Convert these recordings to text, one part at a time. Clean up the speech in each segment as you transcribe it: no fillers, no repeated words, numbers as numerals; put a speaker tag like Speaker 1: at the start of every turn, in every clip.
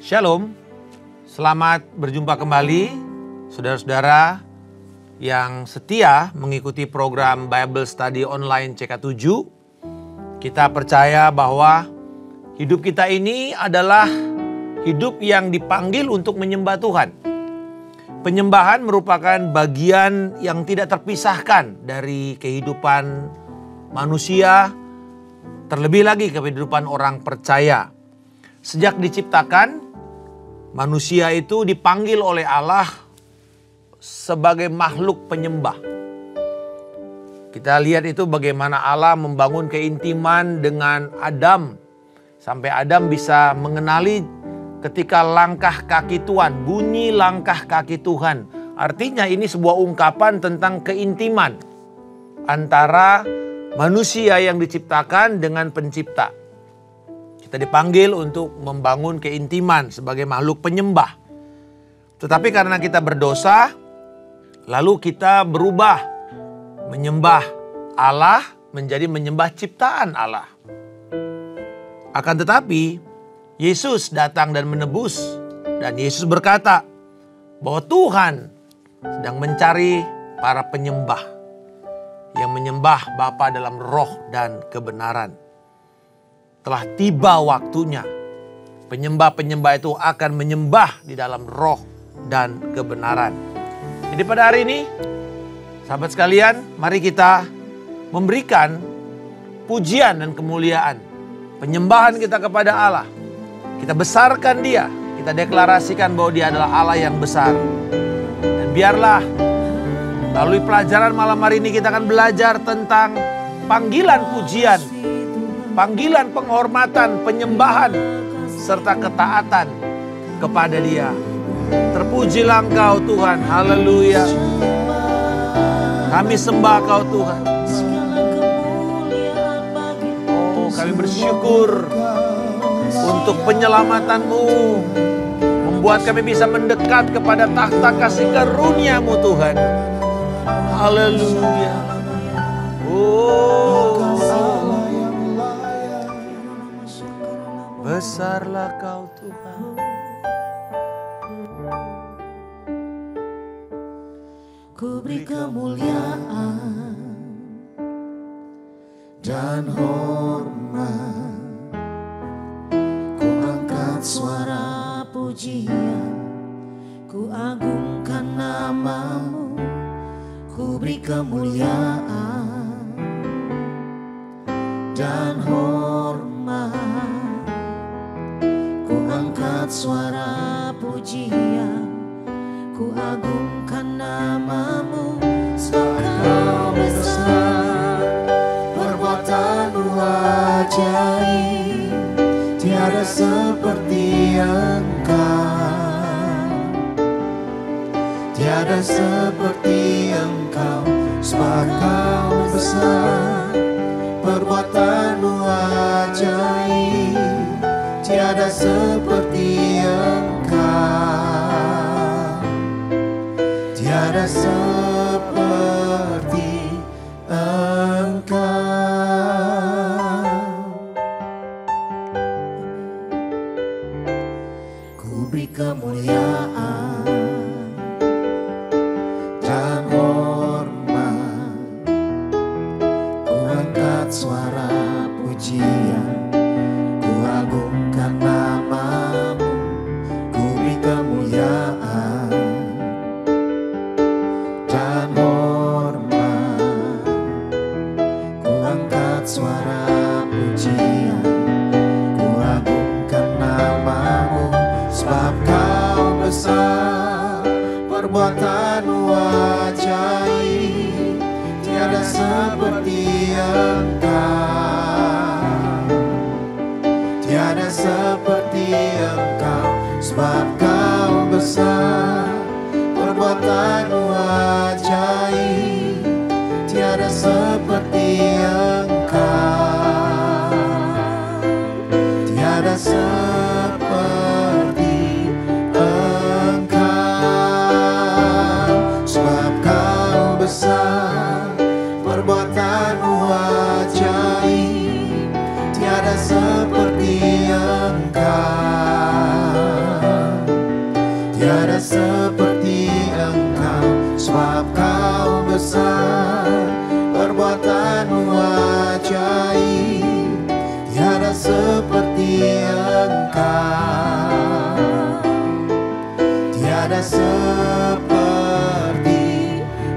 Speaker 1: Shalom, selamat berjumpa kembali saudara-saudara yang setia mengikuti program Bible Study Online CK7. Kita percaya bahwa hidup kita ini adalah hidup yang dipanggil untuk menyembah Tuhan. Penyembahan merupakan bagian yang tidak terpisahkan dari kehidupan manusia, terlebih lagi kehidupan orang percaya. Sejak diciptakan, manusia itu dipanggil oleh Allah sebagai makhluk penyembah. Kita lihat itu bagaimana Allah membangun keintiman dengan Adam. Sampai Adam bisa mengenali ketika langkah kaki Tuhan, bunyi langkah kaki Tuhan. Artinya ini sebuah ungkapan tentang keintiman antara manusia yang diciptakan dengan pencipta. Kita dipanggil untuk membangun keintiman sebagai makhluk penyembah. Tetapi karena kita berdosa, lalu kita berubah menyembah Allah menjadi menyembah ciptaan Allah. Akan tetapi, Yesus datang dan menebus. Dan Yesus berkata bahwa Tuhan sedang mencari para penyembah yang menyembah Bapa dalam roh dan kebenaran. Telah tiba waktunya penyembah-penyembah itu akan menyembah di dalam roh dan kebenaran. Jadi pada hari ini, sahabat sekalian, mari kita memberikan pujian dan kemuliaan, penyembahan kita kepada Allah. Kita besarkan Dia, kita deklarasikan bahwa Dia adalah Allah yang besar. Dan biarlah melalui pelajaran malam hari ini kita akan belajar tentang panggilan pujian, panggilan penghormatan, penyembahan, serta ketaatan kepada Dia. Terpujilah Engkau Tuhan, haleluya. Kami sembah Kau Tuhan. Oh, kami bersyukur untuk penyelamatanmu, membuat kami bisa mendekat kepada takhta kasih karunia-Mu Tuhan. Haleluya. Oh, besarlah Kau Tuhan.
Speaker 2: Ku beri kemuliaan dan hormat, ku angkat suara pujian, ku agungkan nama-Mu. Ku beri kemuliaan dan hormat, ku angkat suara pujian, ku agungkan nama-Mu. Sebab Kau besar, perbuatan-Mu ajaib, tiada seperti Engkau, tiada seperti Engkau. Sebab Kau besar, perbuatan-Mu ajaib, tiada seperti Engkau, tiada seperti Engkau. Ku beri kemuliaan dan hormat, ku angkat suara pujian, ku agungkan nama-Mu. Ku beri kemuliaan dan hormat, ku angkat suara pujian, ku agungkan nama-Mu. Sebab Kau besar, perbuatan-Mu ajaib, tiada seperti Engkau, tiada seperti Engkau. Sebab Kau besar, perbuatan-Mu ajaib, tiada seperti Engkau, tiada seperti Engkau. Sebab Kau besar, perbuatan-Mu ajaib, tiada seperti seperti Engkau, tiada seperti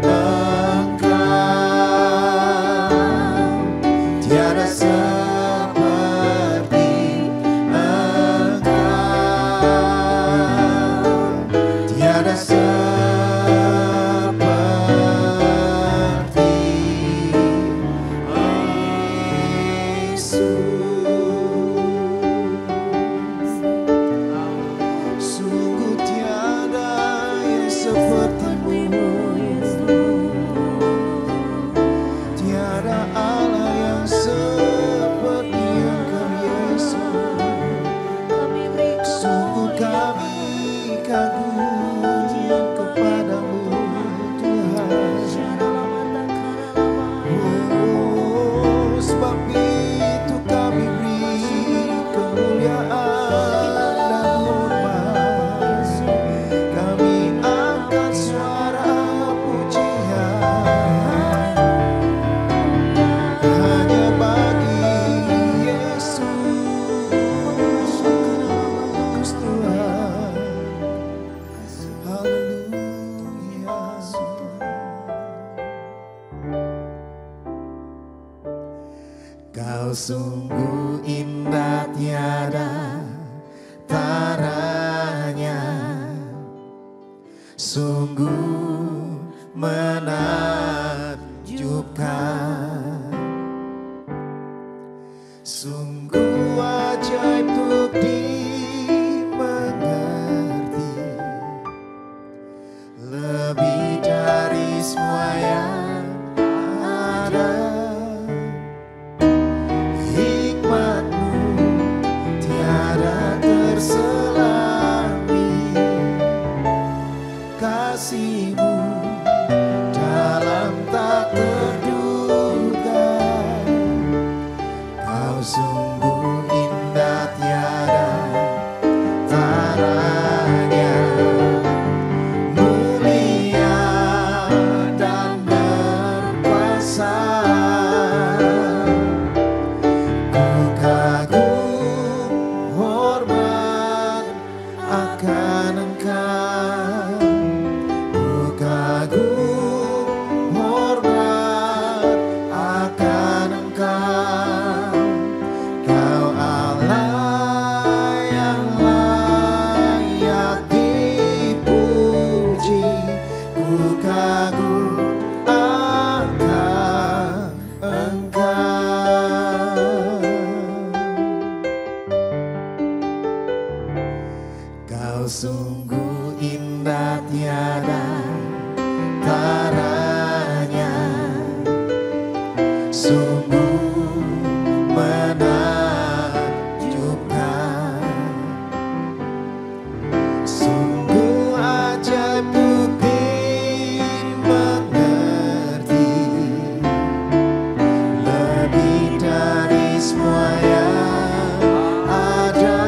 Speaker 2: Engkau, tiada seperti Engkau, tiada seperti Yesus. Sungguh tiada yang seperti-Mu, tiada Allah yang seperti Engkau Yesus. Sungguh kami kagum kepadamu Tuhan. Oh, sebab itu kami beri kemuliaan dan hormat. Kami angkat suara pujian hanya bagi Yesus Tuhan. Haleluya. Kau sungguh indah tiada taranya, sungguh menakjubkan, sungguh ajaib untuk dimengerti, lebih dari semua yang ada. Hikmat-Mu tiada terselami, kasih-Mu dalam tak terduga. Kau sungguh indah tiada taranya, mulia dan berkuasa. Ku kagum hormat akan Engkau, ku kagum hormat akan Engkau. Kau Allah yang layak dipuji, ku kagum akan Engkau. Kau sungguh indah tiada taranya, sungguh menakjubkan, sungguh ajaib untuk dimengerti, lebih dari semua yang ada.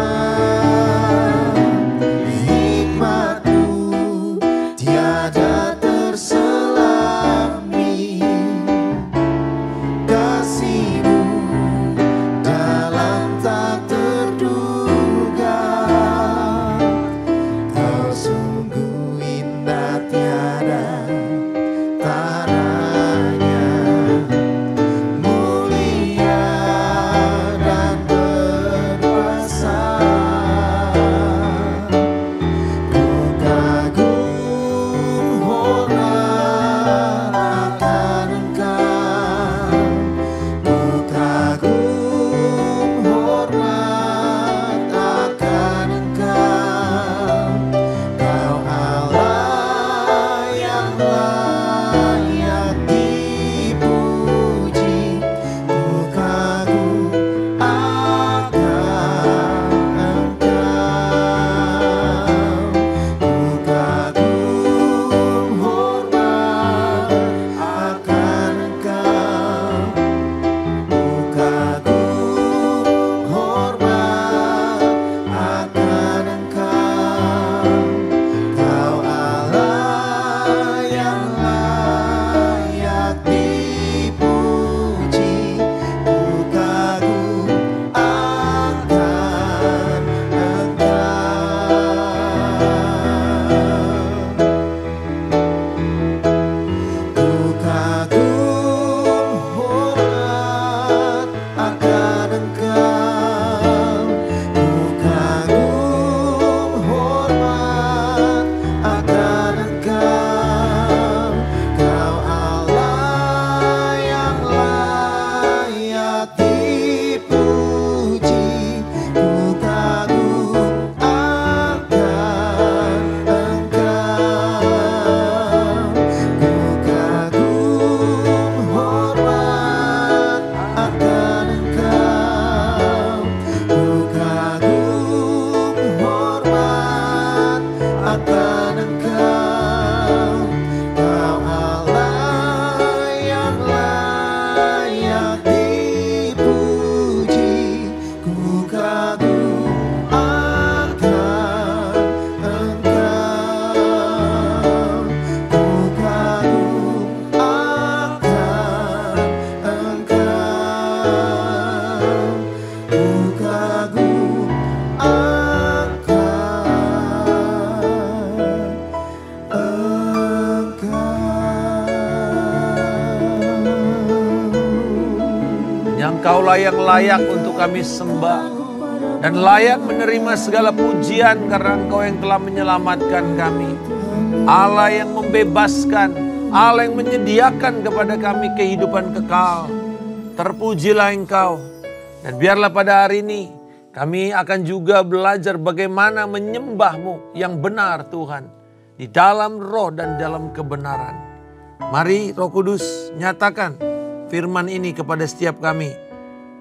Speaker 2: agung
Speaker 1: Engkaulah yang layak untuk kami sembah dan layak menerima segala pujian karena Engkau yang telah menyelamatkan kami. Allah yang membebaskan, Allah yang menyediakan kepada kami kehidupan kekal. Terpujilah Engkau. Dan biarlah pada hari ini kami akan juga belajar bagaimana menyembah-Mu yang benar Tuhan. Di dalam roh dan dalam kebenaran. Mari Roh Kudus nyatakan firman ini kepada setiap kami.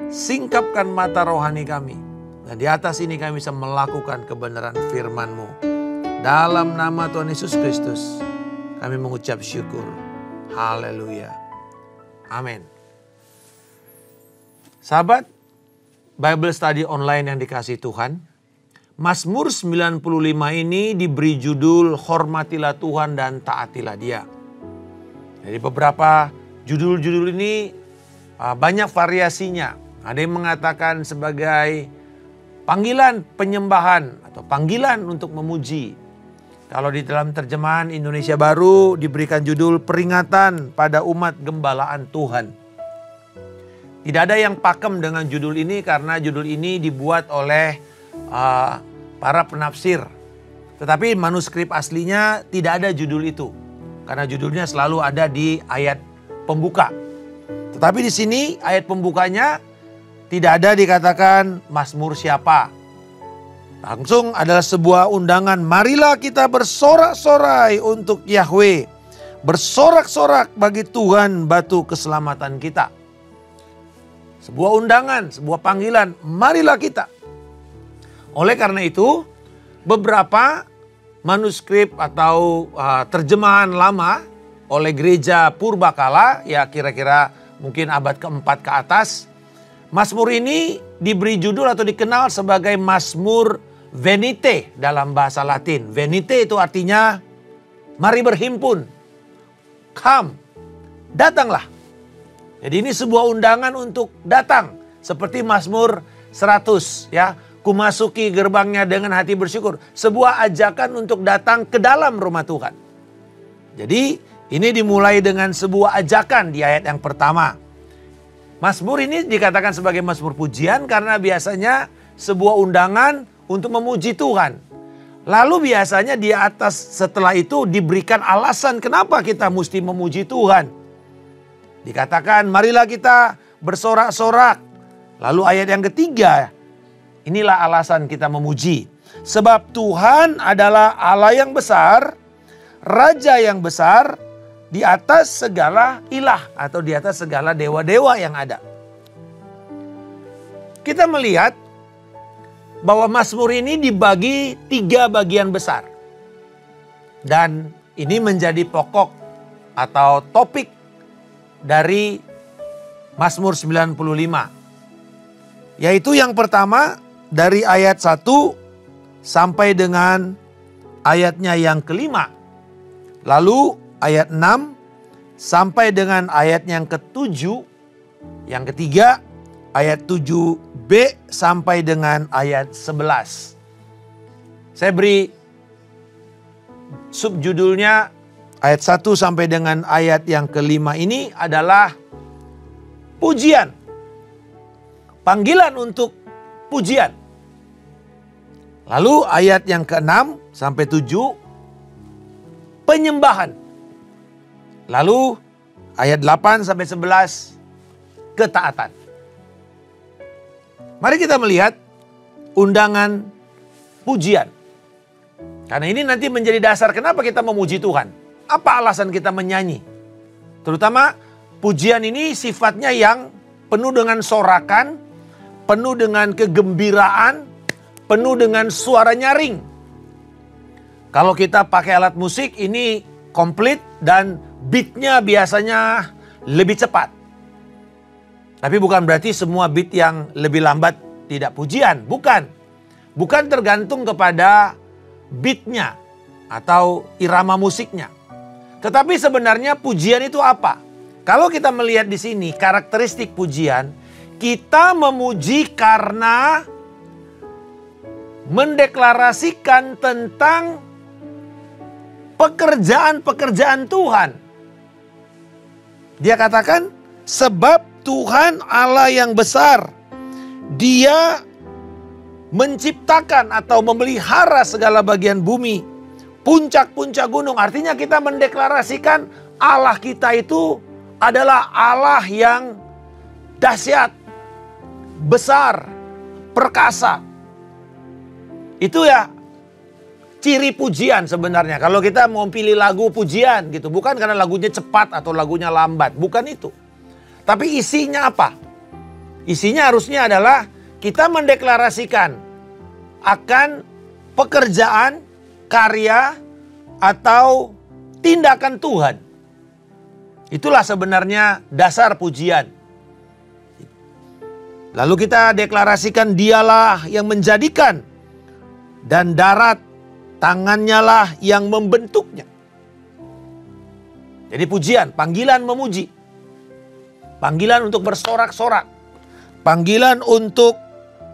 Speaker 1: Singkapkan mata rohani kami. Dan di atas ini kami bisa melakukan kebenaran firman-Mu. Dalam nama Tuhan Yesus Kristus kami mengucap syukur. Haleluya. Amin. Sahabat Bible Study online yang dikasihi Tuhan. Mazmur 95 ini diberi judul Hormatilah Tuhan dan Taatilah Dia. Jadi beberapa judul-judul ini banyak variasinya. Ada yang mengatakan sebagai panggilan penyembahan atau panggilan untuk memuji. Kalau di dalam terjemahan Indonesia Baru diberikan judul peringatan pada umat gembalaan Tuhan. Tidak ada yang pakem dengan judul ini karena judul ini dibuat oleh para penafsir. Tetapi manuskrip aslinya tidak ada judul itu. Karena judulnya selalu ada di ayat pembuka. Tetapi di sini ayat pembukanya tidak ada dikatakan Mazmur siapa. Langsung adalah sebuah undangan. Marilah kita bersorak-sorai untuk Yahweh. Bersorak-sorak bagi Tuhan batu keselamatan kita. Sebuah undangan, sebuah panggilan. Marilah kita. Oleh karena itu beberapa manuskrip atau terjemahan lama oleh gereja Purbakala. Ya kira-kira mungkin abad keempat ke atas. Mazmur ini diberi judul atau dikenal sebagai Mazmur Venite dalam bahasa Latin. Venite itu artinya mari berhimpun. Come, datanglah. Jadi ini sebuah undangan untuk datang. Seperti Mazmur 100 ya. Kumasuki gerbangnya dengan hati bersyukur. Sebuah ajakan untuk datang ke dalam rumah Tuhan. Jadi ini dimulai dengan sebuah ajakan di ayat yang pertama. Mazmur ini dikatakan sebagai mazmur pujian karena biasanya sebuah undangan untuk memuji Tuhan. Lalu biasanya di atas setelah itu diberikan alasan kenapa kita mesti memuji Tuhan. Dikatakan marilah kita bersorak-sorak. Lalu ayat yang ketiga, inilah alasan kita memuji. Sebab Tuhan adalah Allah yang besar, Raja yang besar, di atas segala ilah atau di atas segala dewa-dewa yang ada. Kita melihat bahwa Mazmur ini dibagi 3 bagian besar. Dan ini menjadi pokok atau topik dari Mazmur 95. Yaitu yang pertama dari ayat 1 sampai dengan ayatnya yang kelima. Lalu ayat 6 sampai dengan ayat yang ke-7. Yang ketiga ayat 7b sampai dengan ayat 11. Saya beri subjudulnya ayat 1 sampai dengan ayat yang kelima ini adalah pujian. Panggilan untuk pujian. Lalu ayat yang ke-6 sampai 7 penyembahan. Lalu ayat 8 sampai 11 ketaatan. Mari kita melihat undangan pujian. Karena ini nanti menjadi dasar kenapa kita memuji Tuhan. Apa alasan kita menyanyi? Terutama pujian ini sifatnya yang penuh dengan sorakan, penuh dengan kegembiraan, penuh dengan suara nyaring. Kalau kita pakai alat musik ini komplit dan beatnya biasanya lebih cepat. Tapi bukan berarti semua beat yang lebih lambat tidak pujian. Bukan. Bukan tergantung kepada beatnya atau irama musiknya. Tetapi sebenarnya pujian itu apa? Kalau kita melihat di sini karakteristik pujian, kita memuji karena mendeklarasikan tentang pekerjaan-pekerjaan Tuhan. Dia katakan, sebab Tuhan Allah yang besar, Dia menciptakan atau memelihara segala bagian bumi, puncak-puncak gunung. Artinya kita mendeklarasikan Allah kita itu adalah Allah yang dahsyat, besar, perkasa. Itu ya ciri pujian sebenarnya. Kalau kita mau pilih lagu pujian gitu, bukan karena lagunya cepat atau lagunya lambat, bukan itu. Tapi isinya apa? Isinya harusnya adalah kita mendeklarasikan akan pekerjaan, karya, atau tindakan Tuhan. Itulah sebenarnya dasar pujian. Lalu kita deklarasikan Dialah yang menjadikan, dan darat tangannya lah yang membentuknya. Jadi pujian, panggilan memuji. Panggilan untuk bersorak-sorak. Panggilan untuk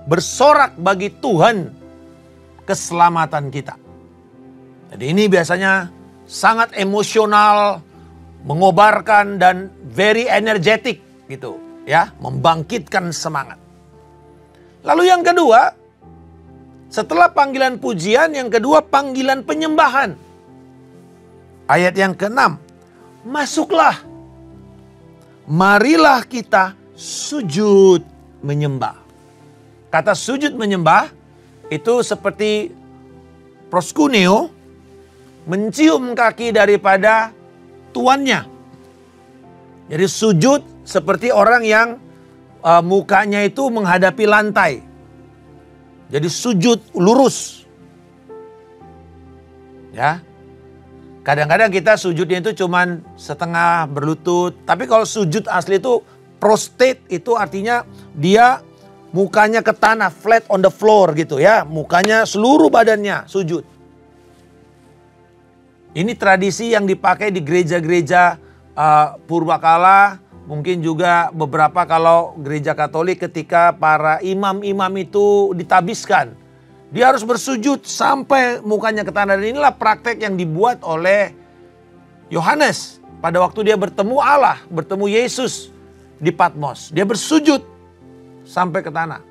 Speaker 1: bersorak bagi Tuhan keselamatan kita. Jadi ini biasanya sangat emosional, mengobarkan dan very energetic gitu ya, membangkitkan semangat. Lalu yang kedua, setelah panggilan pujian, yang kedua panggilan penyembahan. Ayat yang ke-6, masuklah, marilah kita sujud menyembah. Kata sujud menyembah itu seperti proskuneo, mencium kaki daripada tuannya. Jadi sujud seperti orang yang mukanya itu menghadapi lantai. Jadi sujud lurus. Ya. Kadang-kadang kita sujudnya itu cuman setengah berlutut. Tapi kalau sujud asli itu prostrate, itu artinya dia mukanya ke tanah, flat on the floor gitu ya. Mukanya seluruh badannya sujud. Ini tradisi yang dipakai di gereja-gereja purbakala. Mungkin juga beberapa kalau gereja Katolik ketika para imam-imam itu ditabiskan. Dia harus bersujud sampai mukanya ke tanah. Dan inilah praktek yang dibuat oleh Yohanes pada waktu dia bertemu Allah, bertemu Yesus di Patmos. Dia bersujud sampai ke tanah.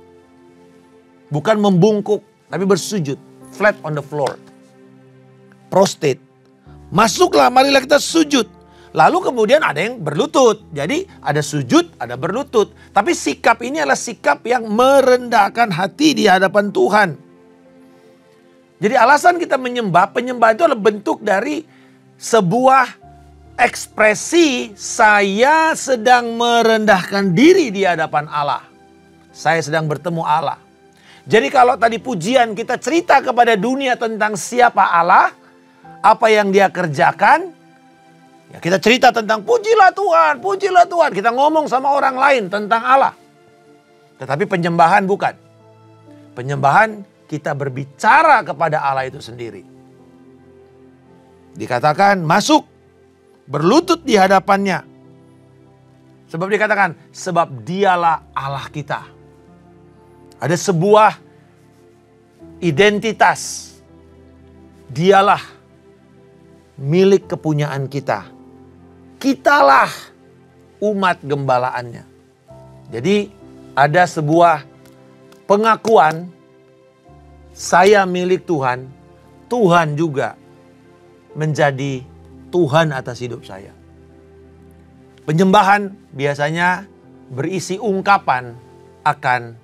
Speaker 1: Bukan membungkuk, tapi bersujud. Flat on the floor. Prostrate. Masuklah, marilah kita sujud. Lalu kemudian ada yang berlutut. Jadi ada sujud, ada berlutut. Tapi sikap ini adalah sikap yang merendahkan hati di hadapan Tuhan. Jadi alasan kita menyembah, penyembah itu adalah bentuk dari sebuah ekspresi saya sedang merendahkan diri di hadapan Allah. Saya sedang bertemu Allah. Jadi kalau tadi pujian kita cerita kepada dunia tentang siapa Allah, apa yang dia kerjakan, ya kita cerita tentang pujilah Tuhan, pujilah Tuhan. Kita ngomong sama orang lain tentang Allah. Tetapi penyembahan bukan. Penyembahan kita berbicara kepada Allah itu sendiri. Dikatakan masuk, berlutut di hadapannya. Sebab dikatakan, sebab Dialah Allah kita. Ada sebuah identitas. Dialah milik kepunyaan kita. Kitalah umat gembalaannya. Jadi ada sebuah pengakuan, saya milik Tuhan, Tuhan juga menjadi Tuhan atas hidup saya. Penyembahan biasanya berisi ungkapan akan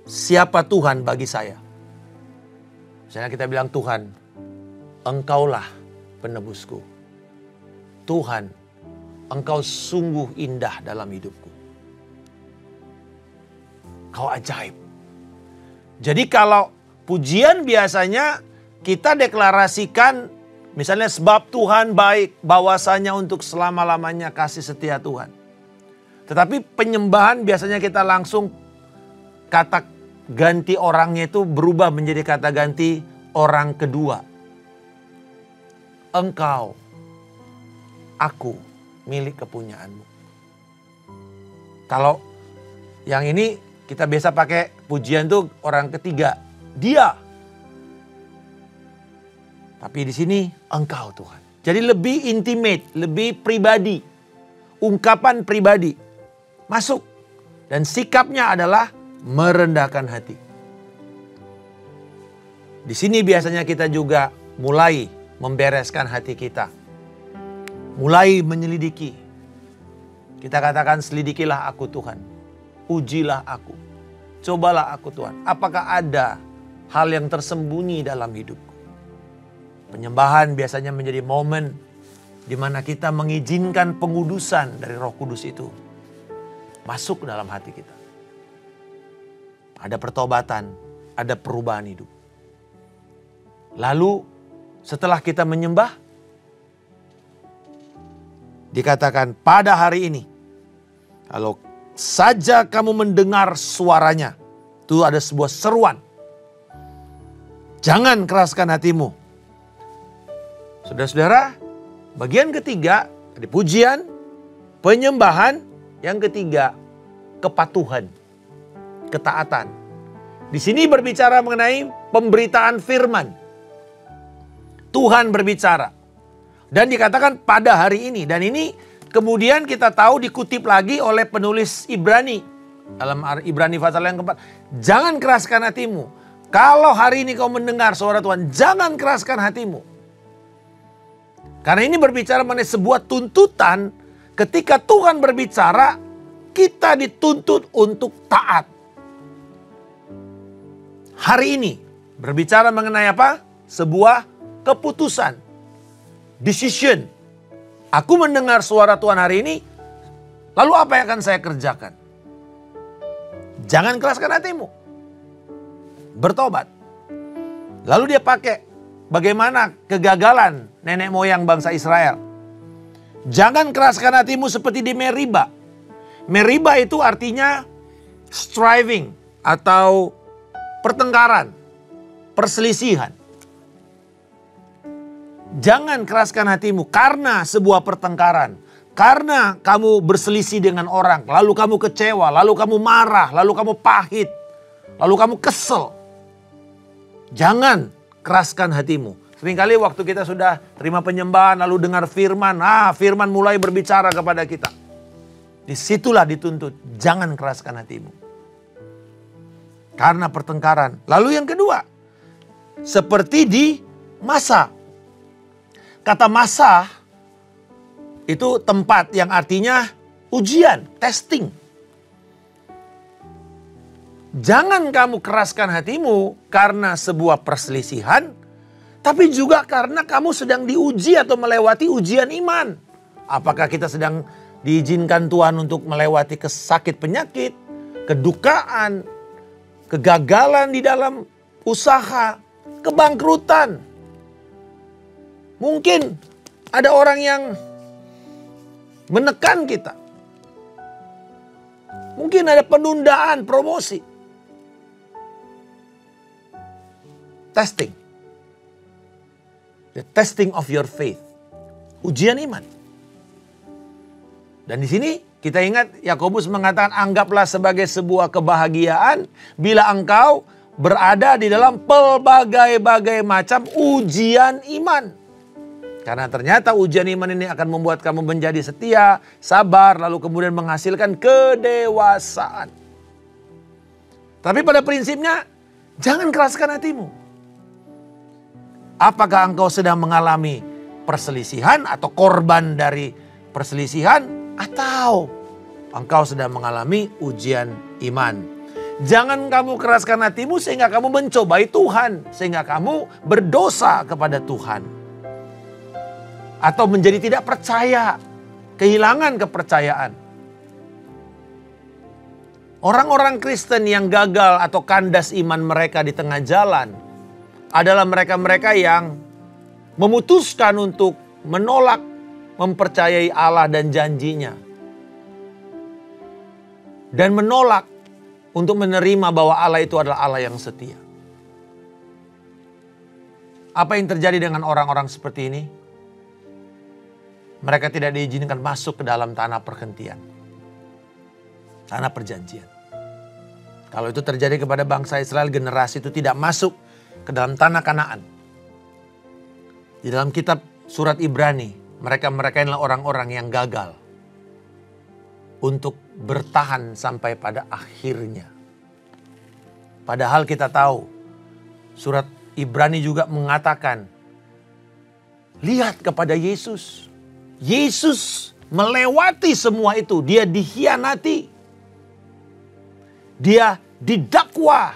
Speaker 1: siapa Tuhan bagi saya. Misalnya kita bilang, Tuhan, Engkaulah penebusku. Tuhan, Engkau sungguh indah dalam hidupku. Kau ajaib. Jadi kalau pujian biasanya kita deklarasikan, misalnya sebab Tuhan baik, bahwasanya untuk selama-lamanya kasih setia Tuhan. Tetapi penyembahan biasanya kita langsung kata ganti orangnya itu berubah menjadi kata ganti orang kedua. Engkau, aku milik kepunyaanmu. Kalau yang ini Kita biasa pakai pujian tuh orang ketiga. Dia. Tapi di sini Engkau Tuhan. Jadi lebih intimate, lebih pribadi. Ungkapan pribadi. Masuk. Dan sikapnya adalah merendahkan hati. Di sini biasanya kita juga mulai membereskan hati kita. Mulai menyelidiki. Kita katakan, selidikilah aku Tuhan. Ujilah aku. Cobalah aku Tuhan. Apakah ada hal yang tersembunyi dalam hidupku? Penyembahan biasanya menjadi momen di mana kita mengizinkan pengudusan dari Roh Kudus itu masuk dalam hati kita. Ada pertobatan, ada perubahan hidup. Lalu setelah kita menyembah, dikatakan pada hari ini, kalau saja kamu mendengar suaranya, itu ada sebuah seruan. Jangan keraskan hatimu. Saudara-saudara, bagian ketiga, ada pujian, penyembahan. Yang ketiga, kepatuhan, ketaatan. Di sini berbicara mengenai pemberitaan firman. Tuhan berbicara. Dan dikatakan pada hari ini. Dan ini kemudian kita tahu dikutip lagi oleh penulis Ibrani. Dalam Ibrani pasal yang keempat. Jangan keraskan hatimu. Kalau hari ini kau mendengar suara Tuhan, jangan keraskan hatimu. Karena ini berbicara mengenai sebuah tuntutan. Ketika Tuhan berbicara, kita dituntut untuk taat. Hari ini berbicara mengenai apa? Sebuah keputusan. Decision. Aku mendengar suara Tuhan hari ini, lalu apa yang akan saya kerjakan? Jangan keraskan hatimu. Bertobat. Lalu dia pakai bagaimana kegagalan nenek moyang bangsa Israel. Jangan keraskan hatimu seperti di Meriba. Meriba itu artinya striving atau pertengkaran, perselisihan. Jangan keraskan hatimu karena sebuah pertengkaran. Karena kamu berselisih dengan orang, lalu kamu kecewa, lalu kamu marah, lalu kamu pahit, lalu kamu kesel. Jangan keraskan hatimu. Seringkali waktu kita sudah terima penyembahan lalu dengar firman, firman mulai berbicara kepada kita. Disitulah dituntut, jangan keraskan hatimu. Karena pertengkaran. Lalu yang kedua, seperti di masa. Kata masa itu tempat yang artinya ujian, testing. Jangan kamu keraskan hatimu karena sebuah perselisihan, tapi juga karena kamu sedang diuji atau melewati ujian iman. Apakah kita sedang diizinkan Tuhan untuk melewati sakit penyakit, kedukaan, kegagalan di dalam usaha, kebangkrutan. Mungkin ada orang yang menekan kita. Mungkin ada penundaan promosi. Testing. The testing of your faith. Ujian iman. Dan di sini kita ingat Yakobus mengatakan anggaplah sebagai sebuah kebahagiaan bila engkau berada di dalam pelbagai-bagai macam ujian iman. Karena ternyata ujian iman ini akan membuat kamu menjadi setia, sabar, lalu kemudian menghasilkan kedewasaan. Tapi pada prinsipnya jangan keraskan hatimu. Apakah engkau sedang mengalami perselisihan atau korban dari perselisihan? Atau engkau sedang mengalami ujian iman? Jangan kamu keraskan hatimu sehingga kamu mencobai Tuhan. Sehingga kamu berdosa kepada Tuhan. Atau menjadi tidak percaya. Kehilangan kepercayaan. Orang-orang Kristen yang gagal atau kandas iman mereka di tengah jalan adalah mereka-mereka yang memutuskan untuk menolak mempercayai Allah dan janjinya. Dan menolak untuk menerima bahwa Allah itu adalah Allah yang setia. Apa yang terjadi dengan orang-orang seperti ini? Mereka tidak diizinkan masuk ke dalam tanah perhentian. Tanah perjanjian. Kalau itu terjadi kepada bangsa Israel, generasi itu tidak masuk ke dalam tanah Kanaan. Di dalam kitab surat Ibrani, mereka adalah orang-orang yang gagal untuk bertahan sampai pada akhirnya. Padahal kita tahu, surat Ibrani juga mengatakan, lihat kepada Yesus. Yesus melewati semua itu, dia dikhianati. Dia didakwa,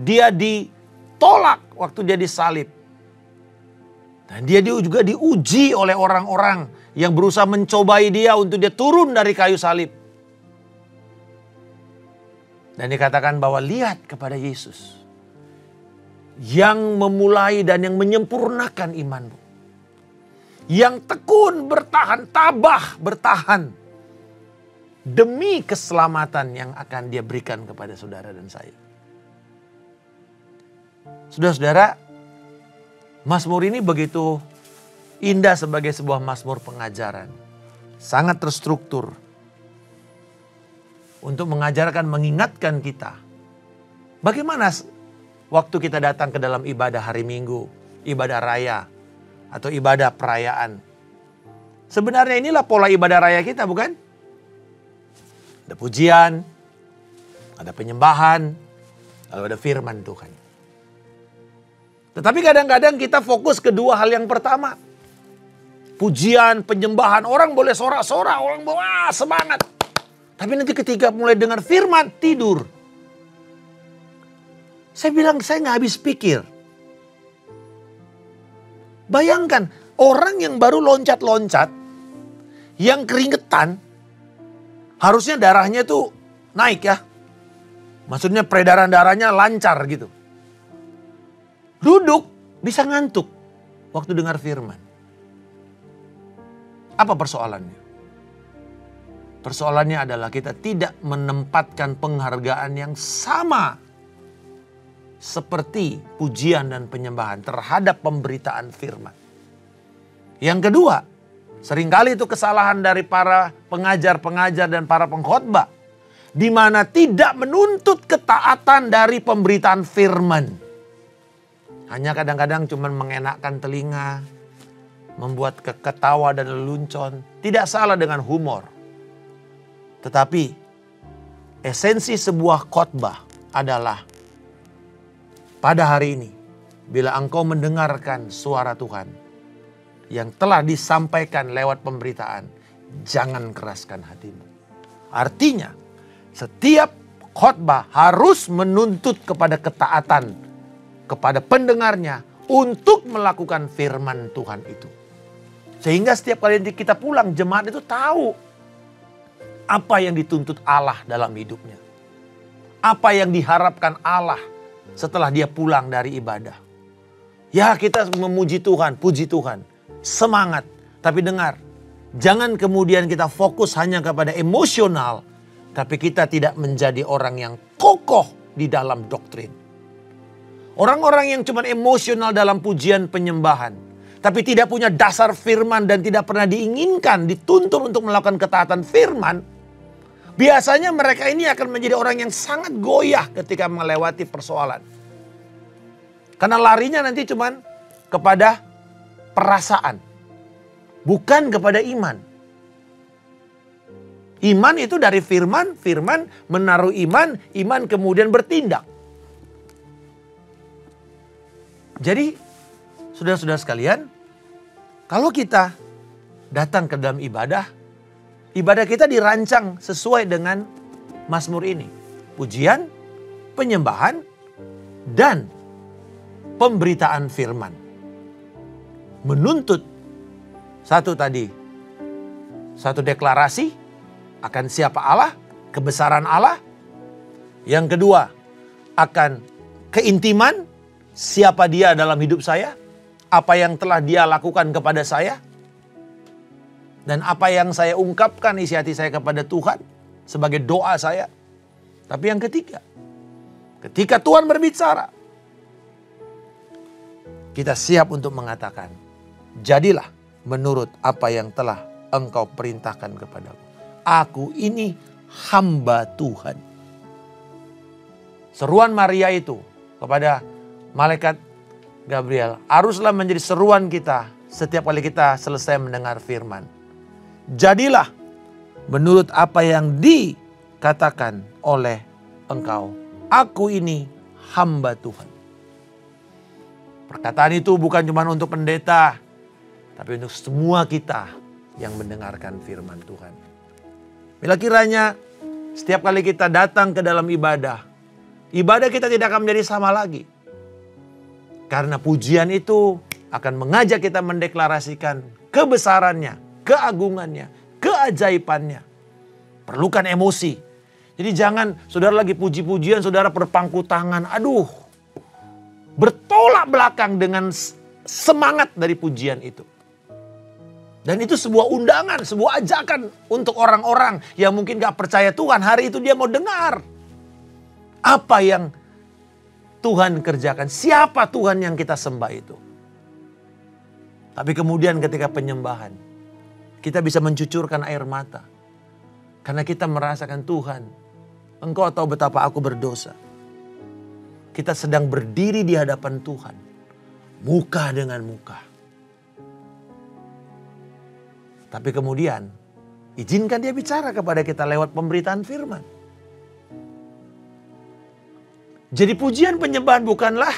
Speaker 1: dia ditolak waktu dia disalib. Dan dia juga diuji oleh orang-orang yang berusaha mencobai dia untuk dia turun dari kayu salib. Dan dikatakan bahwa lihat kepada Yesus yang memulai dan yang menyempurnakan imanmu. Yang tekun bertahan, tabah bertahan. Demi keselamatan yang akan dia berikan kepada saudara dan saya. Saudara-saudara, Mazmur ini begitu indah sebagai sebuah mazmur pengajaran. Sangat terstruktur. Untuk mengajarkan, mengingatkan kita. Bagaimana waktu kita datang ke dalam ibadah hari Minggu, ibadah raya, atau ibadah perayaan. Sebenarnya inilah pola ibadah raya kita, bukan? Ada pujian, ada penyembahan, lalu ada firman Tuhan. Tetapi kadang-kadang kita fokus ke dua hal yang pertama. Pujian, penyembahan, orang boleh sorak-sorak, orang boleh semangat. Tapi nanti ketika mulai dengar firman, tidur. Saya bilang, saya nggak habis pikir. Bayangkan, orang yang baru loncat-loncat, yang keringetan, harusnya darahnya tuh naik ya. Maksudnya peredaran darahnya lancar gitu. Duduk bisa ngantuk waktu dengar firman. Apa persoalannya? Persoalannya adalah kita tidak menempatkan penghargaan yang sama seperti pujian dan penyembahan terhadap pemberitaan firman. Yang kedua, seringkali itu kesalahan dari para pengajar-pengajar dan para pengkhotbah, di mana tidak menuntut ketaatan dari pemberitaan firman. Hanya kadang-kadang cuma mengenakkan telinga, membuat ketawa dan lelucon. Tidak salah dengan humor. Tetapi esensi sebuah khotbah adalah pada hari ini, bila engkau mendengarkan suara Tuhan yang telah disampaikan lewat pemberitaan, jangan keraskan hatimu. Artinya, setiap khotbah harus menuntut kepada ketaatan kepada pendengarnya untuk melakukan firman Tuhan itu. Sehingga setiap kali kita pulang, jemaat itu tahu apa yang dituntut Allah dalam hidupnya. Apa yang diharapkan Allah setelah dia pulang dari ibadah. Ya, kita memuji Tuhan, puji Tuhan. Semangat. Tapi dengar, jangan kemudian kita fokus hanya kepada emosional, tapi kita tidak menjadi orang yang kokoh di dalam doktrin. Orang-orang yang cuma emosional dalam pujian penyembahan, tapi tidak punya dasar firman dan tidak pernah diinginkan, dituntun untuk melakukan ketaatan firman, biasanya mereka ini akan menjadi orang yang sangat goyah ketika melewati persoalan. Karena larinya nanti cuma kepada perasaan, bukan kepada iman. Iman itu dari firman, firman menaruh iman, iman kemudian bertindak. Jadi, saudara-saudara sekalian, kalau kita datang ke dalam ibadah, ibadah kita dirancang sesuai dengan Mazmur ini. Pujian, penyembahan, dan pemberitaan firman. Menuntut satu deklarasi akan siapa Allah, kebesaran Allah. Yang kedua, akan keintiman, siapa dia dalam hidup saya, apa yang telah dia lakukan kepada saya, dan apa yang saya ungkapkan isi hati saya kepada Tuhan sebagai doa saya. Tapi yang ketiga, ketika Tuhan berbicara, kita siap untuk mengatakan, jadilah menurut apa yang telah engkau perintahkan kepadaku. Aku ini hamba Tuhan. Seruan Maria itu kepada malaikat Gabriel haruslah menjadi seruan kita setiap kali kita selesai mendengar firman. Jadilah menurut apa yang dikatakan oleh engkau. Aku ini hamba Tuhan. Perkataan itu bukan cuma untuk pendeta, tapi untuk semua kita yang mendengarkan firman Tuhan. Bila kiranya setiap kali kita datang ke dalam ibadah kita tidak akan menjadi sama lagi. Karena pujian itu akan mengajak kita mendeklarasikan kebesarannya, keagungannya, keajaibannya. Perlukan emosi. Jadi jangan saudara lagi puji-pujian, saudara berpangku tangan. Aduh, bertolak belakang dengan semangat dari pujian itu. Dan itu sebuah undangan, sebuah ajakan untuk orang-orang yang mungkin gak percaya Tuhan. Hari itu dia mau dengar apa yang Tuhan kerjakan. Siapa Tuhan yang kita sembah itu. Tapi kemudian ketika penyembahan, kita bisa mencucurkan air mata. Karena kita merasakan Tuhan, Engkau tahu betapa aku berdosa. Kita sedang berdiri di hadapan Tuhan. Muka dengan muka. Tapi kemudian, izinkan dia bicara kepada kita lewat pemberitaan firman. Jadi pujian penyembahan bukanlah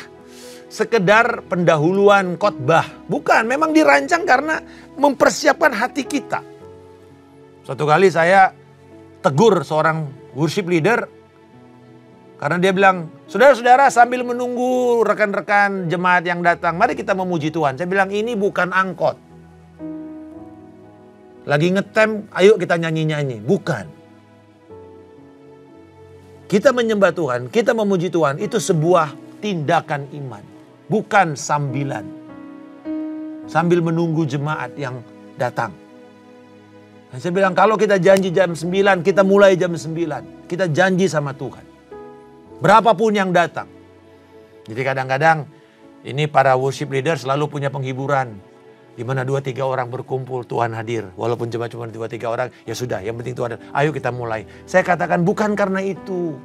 Speaker 1: sekedar pendahuluan khotbah. Bukan, memang dirancang karena mempersiapkan hati kita. Suatu kali saya tegur seorang worship leader. Karena dia bilang, saudara-saudara sambil menunggu rekan-rekan jemaat yang datang, mari kita memuji Tuhan. Saya bilang ini bukan angkot. Lagi ngetem, ayo kita nyanyi-nyanyi. Bukan. Kita menyembah Tuhan, kita memuji Tuhan, itu sebuah tindakan iman. Bukan sambilan. Sambil menunggu jemaat yang datang. Dan saya bilang kalau kita janji jam 9, kita mulai jam 9. Kita janji sama Tuhan. Berapapun yang datang. Jadi kadang-kadang ini para worship leader selalu punya penghiburan. Di mana 2-3 orang berkumpul, Tuhan hadir. Walaupun cuma 2-3 orang, ya sudah, yang penting Tuhan hadir. Ayo kita mulai. Saya katakan bukan karena itu.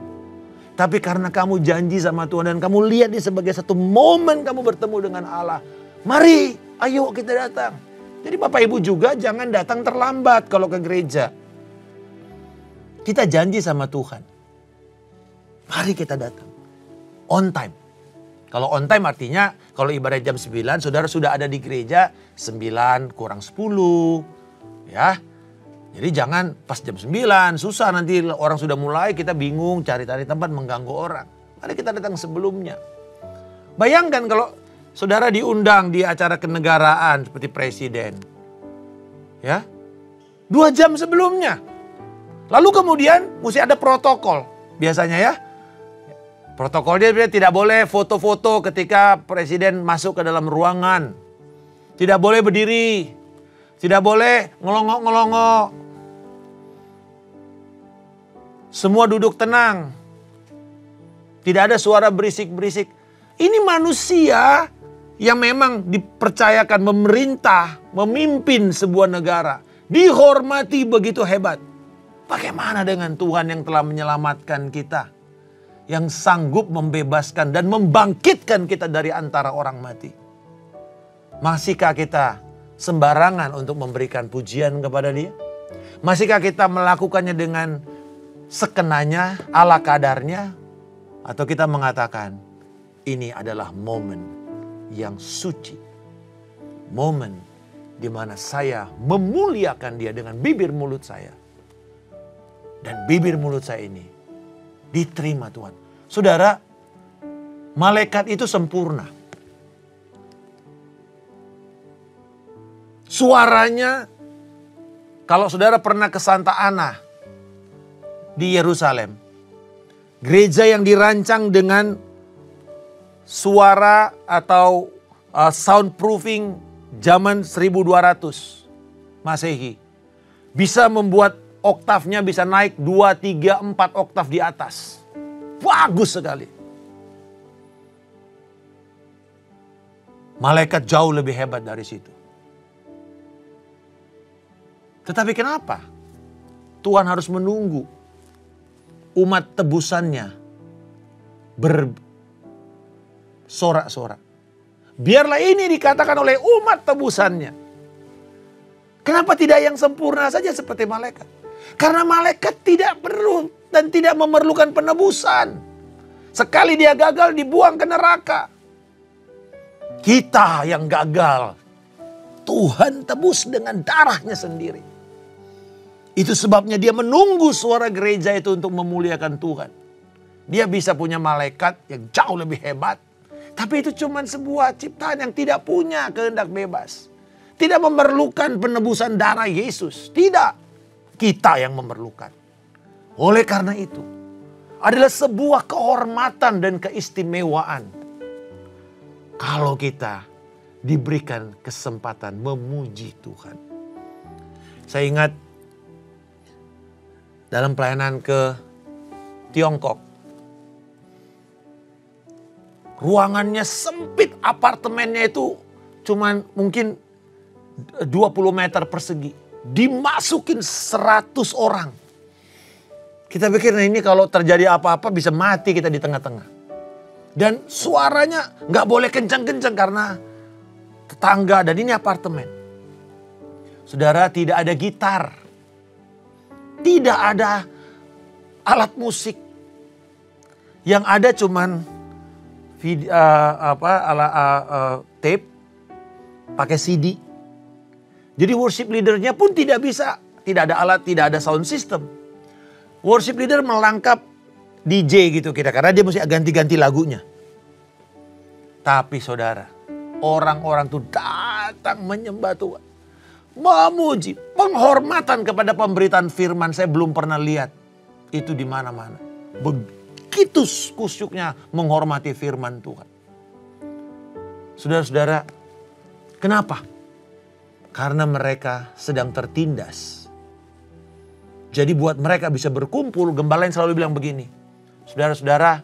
Speaker 1: Tapi karena kamu janji sama Tuhan dan kamu lihat ini sebagai satu momen kamu bertemu dengan Allah. Mari, ayo kita datang. Jadi Bapak Ibu juga jangan datang terlambat kalau ke gereja. Kita janji sama Tuhan. Mari kita datang. On time. Kalau on time artinya kalau ibadah jam 9 saudara sudah ada di gereja 9 kurang 10 ya. Jadi jangan pas jam 9 susah nanti orang sudah mulai kita bingung cari-cari tempat mengganggu orang. Mari kita datang sebelumnya. Bayangkan kalau saudara diundang di acara kenegaraan seperti presiden. Ya. 2 jam sebelumnya. Lalu kemudian mesti ada protokol biasanya ya. Protokol dia tidak boleh foto-foto ketika presiden masuk ke dalam ruangan. Tidak boleh berdiri. Tidak boleh ngelongok-ngelongok. Semua duduk tenang. Tidak ada suara berisik-berisik. Ini manusia yang memang dipercayakan memerintah, memimpin sebuah negara. Dihormati begitu hebat. Bagaimana dengan Tuhan yang telah menyelamatkan kita? Yang sanggup membebaskan dan membangkitkan kita dari antara orang mati. Masihkah kita sembarangan untuk memberikan pujian kepada Dia? Masihkah kita melakukannya dengan sekenanya, ala kadarnya? Atau kita mengatakan, ini adalah momen yang suci. Momen di mana saya memuliakan Dia dengan bibir mulut saya. Dan bibir mulut saya ini diterima Tuhan. Saudara, malaikat itu sempurna. Suaranya, kalau saudara pernah ke Santa Ana di Yerusalem, gereja yang dirancang dengan suara atau soundproofing zaman 1200 Masehi, bisa membuat oktavnya bisa naik 2, 3, 4 oktav di atas. Bagus sekali. Malaikat jauh lebih hebat dari situ. Tetapi kenapa Tuhan harus menunggu umat tebusannya bersorak-sorak. Biarlah ini dikatakan oleh umat tebusannya. Kenapa tidak yang sempurna saja seperti malaikat? Karena malaikat tidak perlu dan tidak memerlukan penebusan. Sekali dia gagal dibuang ke neraka. Kita yang gagal, Tuhan tebus dengan darahnya sendiri. Itu sebabnya dia menunggu suara gereja itu untuk memuliakan Tuhan. Dia bisa punya malaikat yang jauh lebih hebat. Tapi itu cuma sebuah ciptaan yang tidak punya kehendak bebas. Tidak memerlukan penebusan darah Yesus. Tidak. Kita yang memerlukan. Oleh karena itu, adalah sebuah kehormatan dan keistimewaan kalau kita diberikan kesempatan memuji Tuhan. Saya ingat dalam pelayanan ke Tiongkok. Ruangannya sempit, apartemennya itu cuman mungkin 20 meter persegi. Dimasukin 100 orang. Kita pikir nah ini kalau terjadi apa-apa bisa mati kita di tengah-tengah. Dan suaranya gak boleh kencang-kencang karena tetangga dan ini apartemen. Saudara, tidak ada gitar. Tidak ada alat musik. Yang ada cuman tape, pakai CD. Jadi worship leadernya pun tidak bisa, tidak ada alat, tidak ada sound system. Worship leader melangkap DJ gitu kita, karena dia mesti ganti-ganti lagunya. Tapi saudara, orang-orang tuh datang menyembah Tuhan, memuji, penghormatan kepada pemberitaan firman saya belum pernah lihat itu di mana-mana. Begitu kusyuknya menghormati firman Tuhan. Saudara-saudara, kenapa? Karena mereka sedang tertindas. Jadi buat mereka bisa berkumpul, gembala yang selalu bilang begini. Saudara-saudara,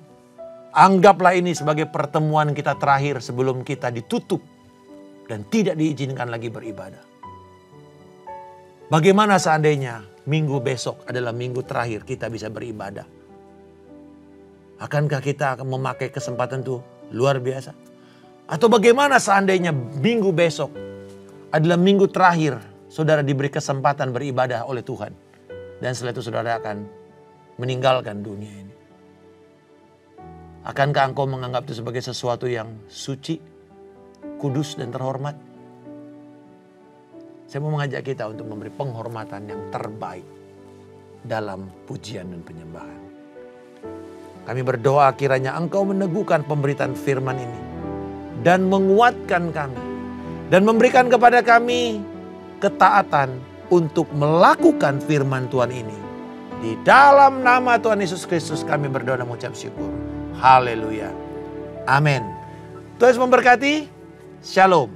Speaker 1: anggaplah ini sebagai pertemuan kita terakhir sebelum kita ditutup dan tidak diizinkan lagi beribadah. Bagaimana seandainya minggu besok adalah minggu terakhir kita bisa beribadah? Akankah kita akan memakai kesempatan itu luar biasa? Atau bagaimana seandainya minggu besok adalah minggu terakhir saudara diberi kesempatan beribadah oleh Tuhan. Dan setelah itu saudara akan meninggalkan dunia ini. Akankah engkau menganggap itu sebagai sesuatu yang suci, kudus dan terhormat? Saya mau mengajak kita untuk memberi penghormatan yang terbaik dalam pujian dan penyembahan. Kami berdoa kiranya engkau meneguhkan pemberitaan firman ini dan menguatkan kami dan memberikan kepada kami ketaatan untuk melakukan firman Tuhan ini. Di dalam nama Tuhan Yesus Kristus kami berdoa dan mengucap syukur. Haleluya. Amin. Tuhan Yesus memberkati. Shalom.